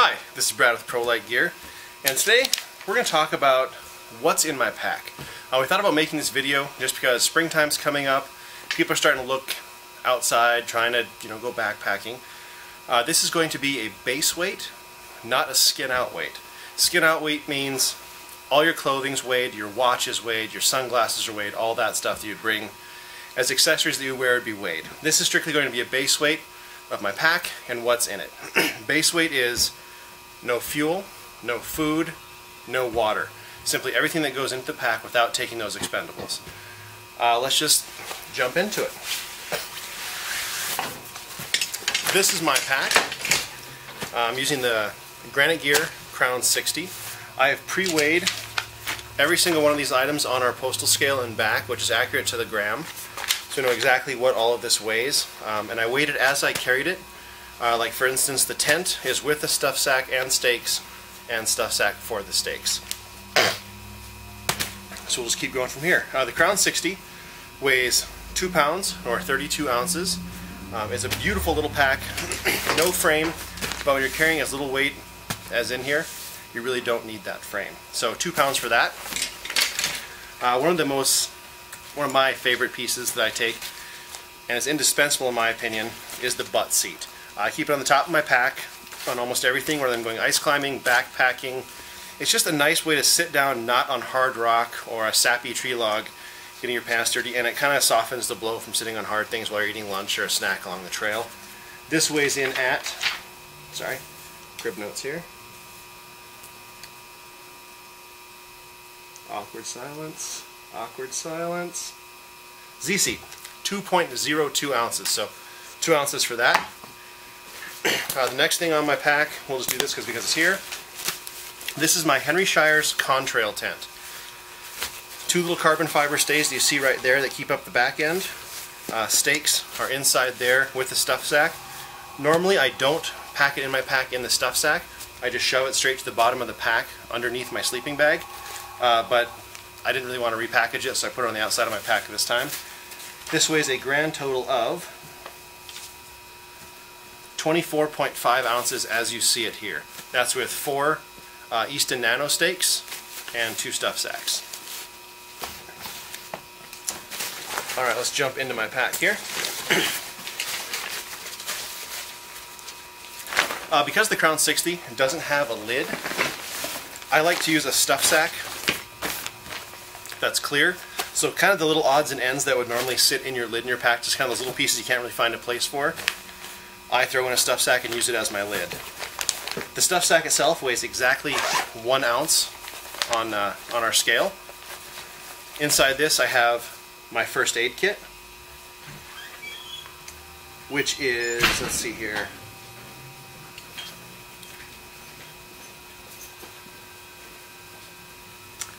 Hi, this is Brad with ProLite Gear, and today we're going to talk about what's in my pack. We thought about making this video just because springtime's coming up, people are starting to look outside, trying to go backpacking. This is going to be a base weight, not a skin out weight. Skin out weight means all your clothing's weighed, your watch is weighed, your sunglasses are weighed, all that stuff that you'd bring as accessories that you wear would be weighed. This is strictly going to be a base weight of my pack and what's in it. Base weight is no fuel, no food, no water. Simply everything that goes into the pack without taking those expendables. Let's just jump into it. This is my pack. I'm using the Granite Gear Crown 60. I have pre-weighed every single one of these items on our postal scale and back, which is accurate to the gram. So we know exactly what all of this weighs. And I weighed it as I carried it. Like for instance, the tent is with the stuff sack and stakes, and stuff sack for the stakes. So we'll just keep going from here. The Crown 60 weighs 2 pounds or 32 ounces. It's a beautiful little pack, no frame, but when you're carrying as little weight as in here, you really don't need that frame. So 2 pounds for that. One of my favorite pieces that I take, and it's indispensable in my opinion, is the butt seat. I keep it on the top of my pack on almost everything, whether I'm going ice climbing, backpacking. It's just a nice way to sit down, not on hard rock or a sappy tree log, getting your pants dirty, and it kind of softens the blow from sitting on hard things while you're eating lunch or a snack along the trail. This weighs in at, crib notes here. Awkward silence, awkward silence. ZC, 2.02 ounces, so 2 ounces for that. The next thing on my pack, we'll just do this because it's here. This is my Henry Shire's Contrail tent. 2 little carbon fiber stays that you see right there that keep up the back end. Stakes are inside there with the stuff sack. Normally I don't pack it in my pack in the stuff sack. I just shove it straight to the bottom of the pack underneath my sleeping bag. But I didn't really want to repackage it, so I put it on the outside of my pack this time. This weighs a grand total of 24.5 ounces as you see it here. That's with 4 Easton Nano stakes and 2 stuff sacks. Alright, let's jump into my pack here. Because the Crown 60 doesn't have a lid, I like to use a stuff sack that's clear. So kind of the little odds and ends that would normally sit in your lid in your pack, just kind of those little pieces you can't really find a place for, I throw in a stuff sack and use it as my lid. The stuff sack itself weighs exactly 1 ounce on our scale. Inside this I have my first aid kit, which is, let's see here,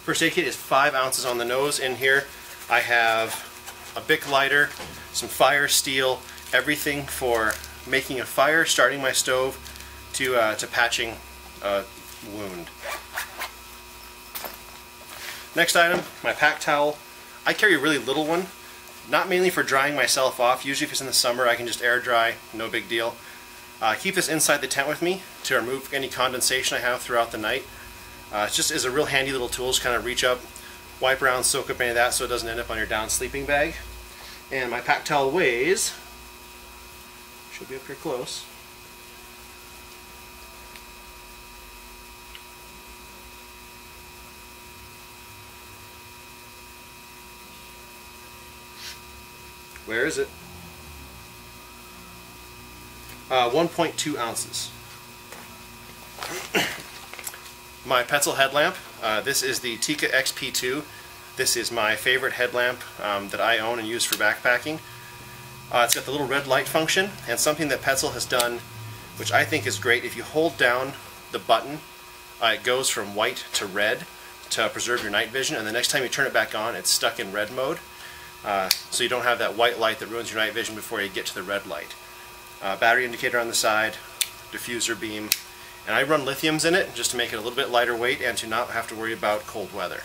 first aid kit is 5 ounces on the nose. In here I have a Bic lighter, some fire steel, everything for making a fire, starting my stove, to patching a wound. Next item, my pack towel. I carry a really little one, not mainly for drying myself off. Usually if it's in the summer I can just air dry, no big deal. Keep this inside the tent with me to remove any condensation I have throughout the night. It just is a real handy little tool, just kind of reach up, wipe around, soak up any of that so it doesn't end up on your down sleeping bag. And my pack towel weighs, should be up here close, where is it? 1.2 ounces. My Petzl headlamp. This is the Tika XP2. This is my favorite headlamp that I own and use for backpacking. It's got the little red light function, and something that Petzl has done, which I think is great, if you hold down the button, it goes from white to red to preserve your night vision, and the next time you turn it back on, it's stuck in red mode. So you don't have that white light that ruins your night vision before you get to the red light. Battery indicator on the side, diffuser beam, and I run lithiums in it just to make it a little bit lighter weight and to not have to worry about cold weather.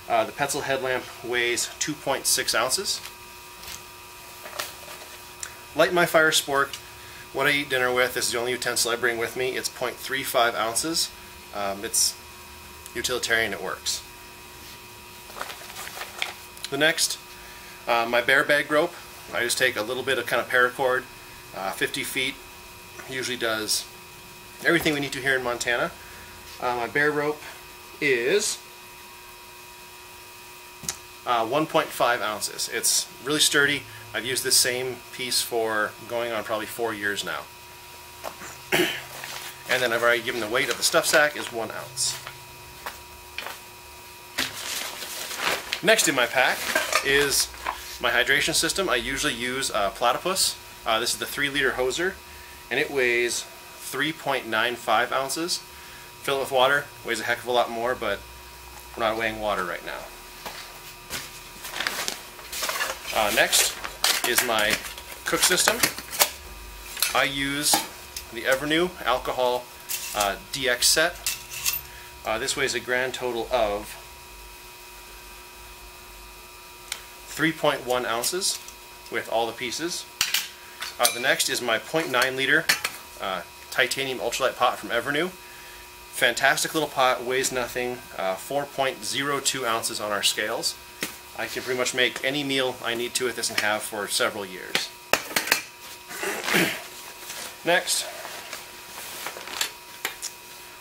The Petzl headlamp weighs 2.6 ounces. Light my fire spork what I eat dinner with. This is the only utensil I bring with me. It's 0.35 ounces. It's utilitarian, it works. The next, my bear bag rope. I just take a little bit of kind of paracord, 50 feet, usually does everything we need to here in Montana. My bear rope is 1.5 ounces. It's really sturdy. I've used this same piece for going on probably 4 years now. And then I've already given the weight of the stuff sack is 1 ounce. Next in my pack is my hydration system. I usually use Platypus. This is the 3-liter hoser, and it weighs 3.95 ounces. Fill it with water, weighs a heck of a lot more, but we're not weighing water right now. Next is my cook system. I use the Evernew alcohol DX set. This weighs a grand total of 3.1 ounces with all the pieces. The next is my 0.9 liter titanium ultralight pot from Evernew. Fantastic little pot, weighs nothing, 4.02 ounces on our scales. I can pretty much make any meal I need to with this and have for several years. Next,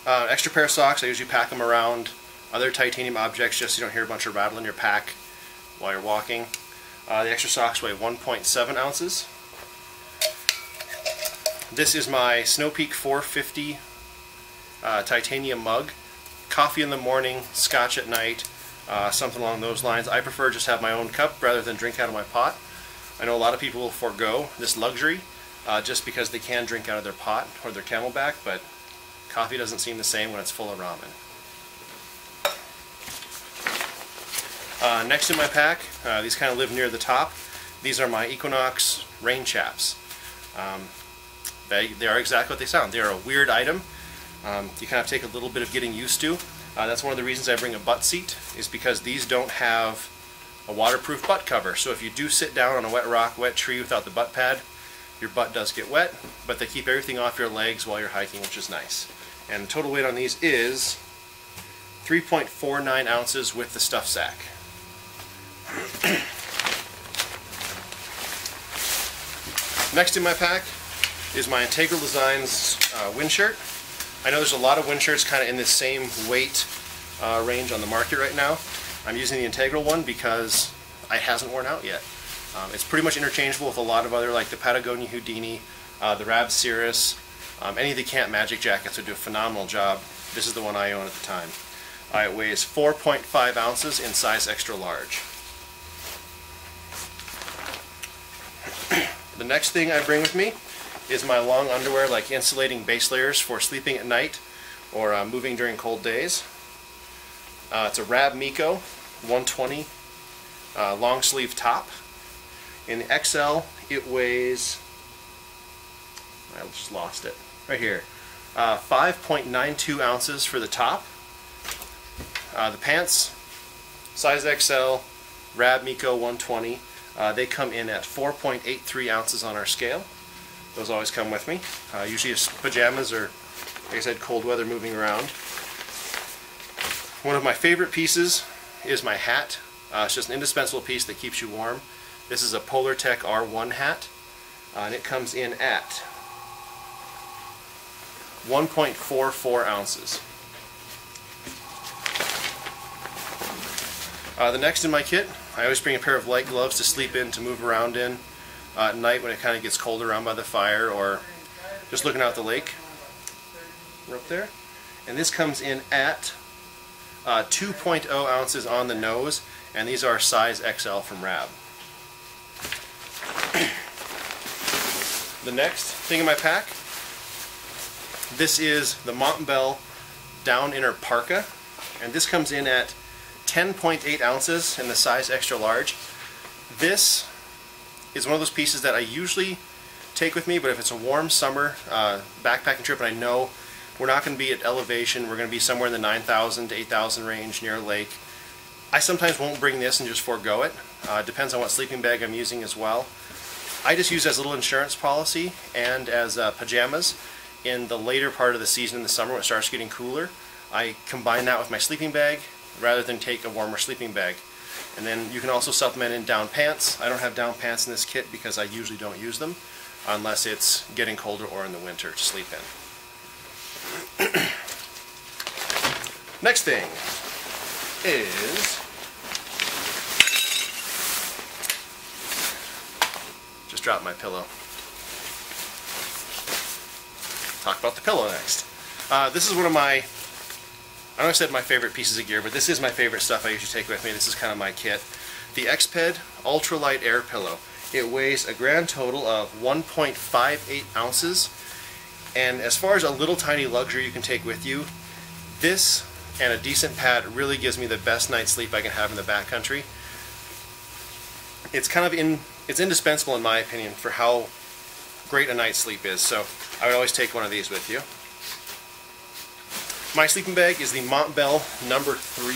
extra pair of socks. I usually pack them around other titanium objects just so you don't hear a bunch of rattle in your pack while you're walking. The extra socks weigh 1.7 ounces. This is my Snow Peak 450 titanium mug. Coffee in the morning, scotch at night, something along those lines. I prefer just have my own cup rather than drink out of my pot. I know a lot of people will forego this luxury just because they can drink out of their pot or their Camelback, but coffee doesn't seem the same when it's full of ramen. Next in my pack, these kind of live near the top. These are my Equinox rain chaps. They are exactly what they sound. They are a weird item. You kind of take a little bit of getting used to. That's one of the reasons I bring a butt seat, is because these don't have a waterproof butt cover. So if you do sit down on a wet rock, wet tree without the butt pad, your butt does get wet, but they keep everything off your legs while you're hiking, which is nice. And the total weight on these is 3.49 ounces with the stuff sack. Next in my pack is my Integral Designs wind shirt. I know there's a lot of wind shirts kind of in this same weight range on the market right now. I'm using the Integral one because it hasn't worn out yet. It's pretty much interchangeable with a lot of other, like the Patagonia Houdini, the Rab Cirrus, any of the Camp Magic jackets would do a phenomenal job. This is the one I own at the time. It weighs 4.5 ounces in size extra large. The next thing I bring with me is my long underwear, like insulating base layers for sleeping at night or moving during cold days. It's a Rab Miko 120 long sleeve top. In the XL, it weighs, I just lost it, right here, 5.92 ounces for the top. The pants, size XL, Rab Miko 120. They come in at 4.83 ounces on our scale. Those always come with me. Usually it's pajamas or, like I said, cold weather moving around. One of my favorite pieces is my hat. It's just an indispensable piece that keeps you warm. This is a Polartec R1 hat, and it comes in at 1.44 ounces. The next in my kit, I always bring a pair of light gloves to sleep in, to move around in at night when it kind of gets cold around by the fire or just looking out the lake. We're up there. And this comes in at 2.0 ounces on the nose, and these are size XL from Rab. The next thing in my pack, this is the Montbell Down Inner Parka, and this comes in at 10.8 ounces in the size extra large. This is one of those pieces that I usually take with me, but if it's a warm summer backpacking trip and I know we're not going to be at elevation, we're going to be somewhere in the 9,000 to 8,000 range near a lake, I sometimes won't bring this and just forego it. Depends on what sleeping bag I'm using as well. I just use as a little insurance policy and as pajamas in the later part of the season in the summer when it starts getting cooler. I combine that with my sleeping bag rather than take a warmer sleeping bag. And then you can also supplement in down pants. I don't have down pants in this kit because I usually don't use them unless it's getting colder or in the winter to sleep in. Next thing is just dropped my pillow. Talk about the pillow next. This is one of my, I know I said my favorite pieces of gear, but this is my favorite stuff I usually take with me. This is kind of my kit. The Exped Ultralight Air Pillow. It weighs a grand total of 1.58 ounces. And as far as a little tiny luxury you can take with you, this and a decent pad really gives me the best night's sleep I can have in the backcountry. It's kind of it's indispensable in my opinion for how great a night's sleep is. So I would always take one of these with you. My sleeping bag is the Montbell number 3.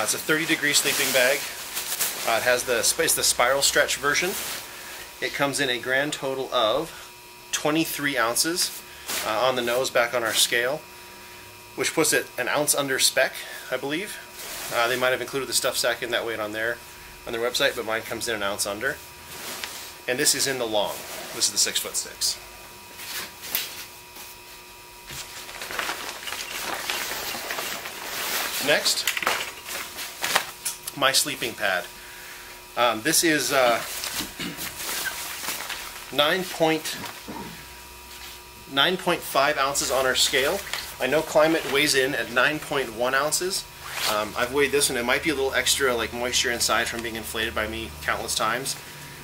It's a 30-degree sleeping bag. It has the spiral stretch version. It comes in a grand total of 23 ounces on the nose back on our scale, which puts it an ounce under spec, I believe. They might have included the stuff sack in that weight on their website, but mine comes in an ounce under. And this is in the long. This is the 6'6". Next, my sleeping pad. This is 9.5 ounces on our scale. I know Climate weighs in at 9.1 ounces. I've weighed this and it might be a little extra like moisture inside from being inflated by me countless times,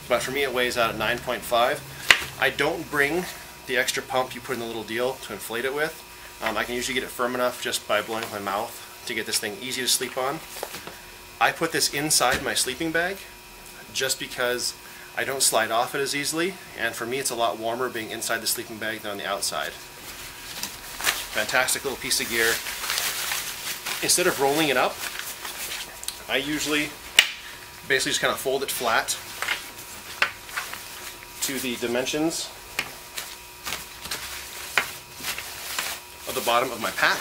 but for me it weighs out at 9.5. I don't bring the extra pump you put in the little deal to inflate it with. I can usually get it firm enough just by blowing with my mouth to get this thing easy to sleep on. I put this inside my sleeping bag just because I don't slide off it as easily, and for me it's a lot warmer being inside the sleeping bag than on the outside. Fantastic little piece of gear. Instead of rolling it up, I usually basically just kind of fold it flat to the dimensions of the bottom of my pack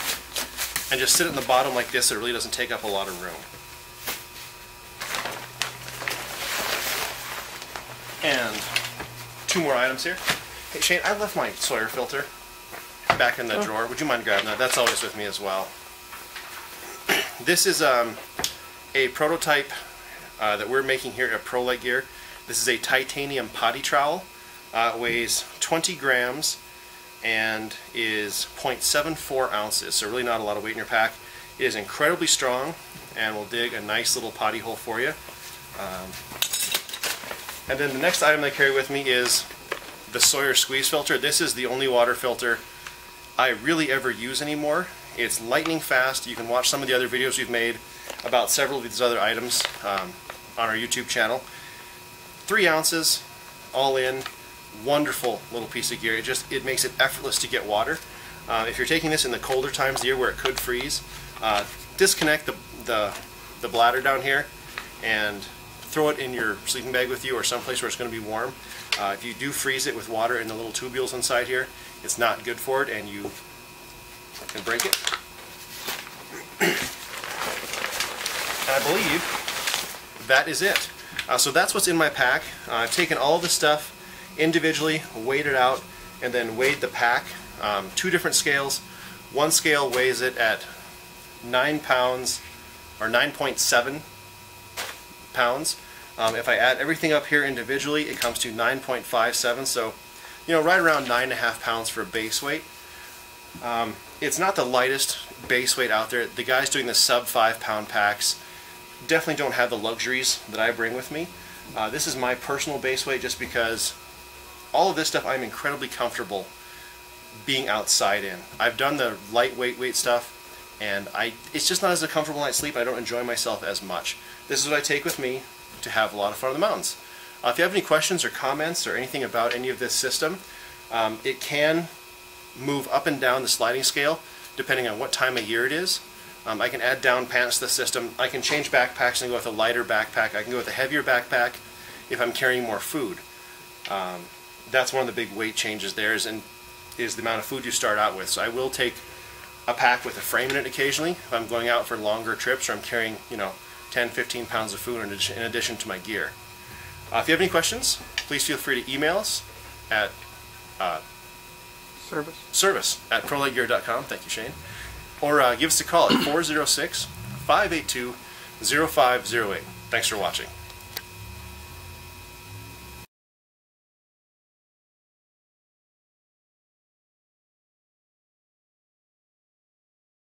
and just sit it in the bottom like this so it really doesn't take up a lot of room. And 2 more items here. Hey Shane, I left my Sawyer filter back in the drawer. Would you mind grabbing that? That's always with me as well. This is a prototype that we're making here at ProLite Gear. This is a titanium potty trowel. It weighs 20 grams and is 0.74 ounces, so really not a lot of weight in your pack. It is incredibly strong and will dig a nice little potty hole for you. And then the next item I carry with me is the Sawyer squeeze filter. This is the only water filter I really ever use anymore. It's lightning fast. You can watch some of the other videos we've made about several of these other items on our YouTube channel. 3 ounces, all in, wonderful little piece of gear. It makes it effortless to get water. If you're taking this in the colder times of the year where it could freeze, disconnect the bladder down here and throw it in your sleeping bag with you or someplace where it's going to be warm. If you do freeze it with water in the little tubules inside here, it's not good for it and you can break it. And I believe that is it. So that's what's in my pack. I've taken all of the stuff individually, weighed it out, and then weighed the pack. 2 different scales. One scale weighs it at 9 pounds, or 9.7 pounds. If I add everything up here individually, it comes to 9.57, so right around 9.5 pounds for a base weight. It's not the lightest base weight out there. The guys doing the sub 5 pound packs definitely don't have the luxuries that I bring with me. This is my personal base weight just because all of this stuff I'm incredibly comfortable being outside in. I've done the lightweight weight stuff and it's just not as a comfortable night's sleep. I don't enjoy myself as much. This is what I take with me to have a lot of fun on the mountains. If you have any questions or comments or anything about any of this system, it can move up and down the sliding scale depending on what time of year it is. I can add down pants to the system. I can change backpacks and go with a lighter backpack. I can go with a heavier backpack if I'm carrying more food. That's one of the big weight changes there is the amount of food you start out with. So I will take a pack with a frame in it occasionally if I'm going out for longer trips or I'm carrying 10-15 pounds of food in addition to my gear. If you have any questions, please feel free to email us at service@ProLiteGear.com. Thank you, Shane. Or give us a call at 406-582-0508. Thanks for watching.